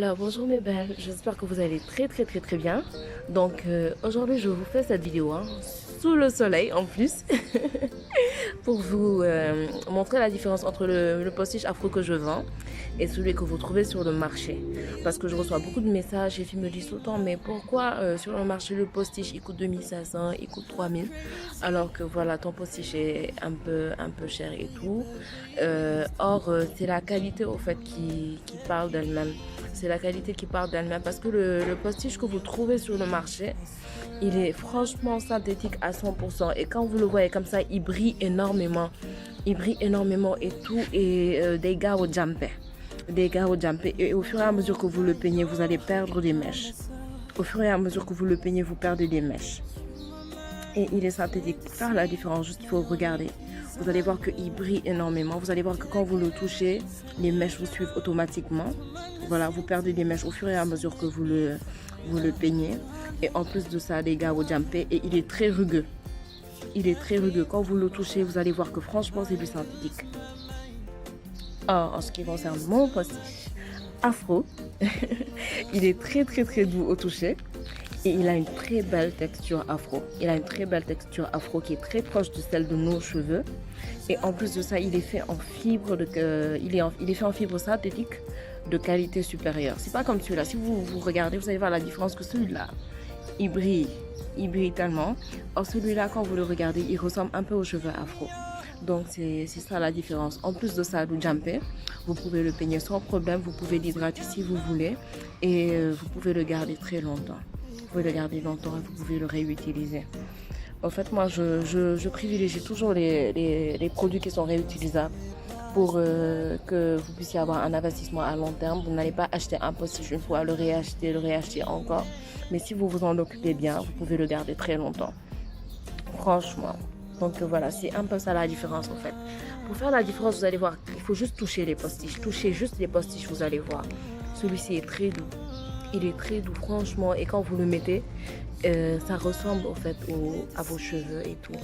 Alors bonjour mes belles, j'espère que vous allez très bien. Donc aujourd'hui je vous fais cette vidéo sous le soleil en plus pour vous montrer la différence entre le postiche afro que je vends et celui que vous trouvez sur le marché. Parce que je reçois beaucoup de messages, les filles me disent tout le temps mais pourquoi sur le marché le postiche il coûte 2500, il coûte 3000 alors que voilà ton postiche est un peu cher et tout. C'est la qualité au fait qui parle d'elle-même. C'est la qualité qui parle d'elle-même parce que le postiche que vous trouvez sur le marché, il est franchement synthétique à 100%. Et quand vous le voyez comme ça, il brille énormément. Il brille énormément et tout. Et des gars au jumpé. Des gars au jumpé. Et au fur et à mesure que vous le peignez, vous allez perdre des mèches. Au fur et à mesure que vous le peignez, vous perdez des mèches. Et il est synthétique. Pour faire la différence, juste il faut regarder. Vous allez voir qu'il brille énormément. Vous allez voir que quand vous le touchez, les mèches vous suivent automatiquement. Voilà, vous perdez des mèches au fur et à mesure que vous le peignez. Et en plus de ça, les gars, au jumpé, et il est très rugueux. Il est très rugueux. Quand vous le touchez, vous allez voir que franchement, c'est du synthétique. En ce qui concerne mon postiche afro, il est très doux au toucher. Et il a une très belle texture afro. Il a une très belle texture afro qui est très proche de celle de nos cheveux. Et en plus de ça, il est fait en fibre il est fait en fibre synthétique de qualité supérieure. C'est pas comme celui-là. Si vous regardez, vous allez voir la différence que celui-là, il brille. Il brille tellement. Or celui-là, quand vous le regardez, il ressemble un peu aux cheveux afro. Donc c'est ça la différence. En plus de ça, le jumpé, vous pouvez le peigner sans problème. Vous pouvez l'hydrater si vous voulez. Et vous pouvez le garder très longtemps. Vous pouvez le garder longtemps et vous pouvez le réutiliser. En fait, moi, je privilégie toujours les produits qui sont réutilisables pour que vous puissiez avoir un investissement à long terme. Vous n'allez pas acheter un postiche une fois, le réacheter encore. Mais si vous vous en occupez bien, vous pouvez le garder très longtemps. Franchement. Donc voilà, c'est un peu ça la différence en fait. Pour faire la différence, vous allez voir, il faut juste toucher les postiches. Touchez juste les postiches, vous allez voir. Celui-ci est très doux. Il est très doux, franchement. Et quand vous le mettez, ça ressemble en fait à vos cheveux et tout.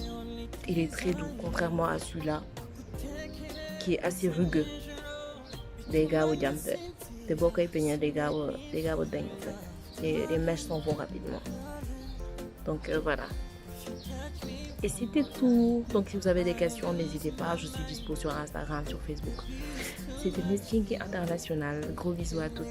Il est très doux, contrairement à celui-là, qui est assez rugueux. Des gars au jumper. C'est beaucoup épeignant des gars au dingue en fait. Les mèches s'en vont rapidement. Donc voilà. Et c'était tout. Donc si vous avez des questions, n'hésitez pas. Je suis dispo sur Instagram, sur Facebook. C'était Miss Kinky International. Gros bisous à toutes.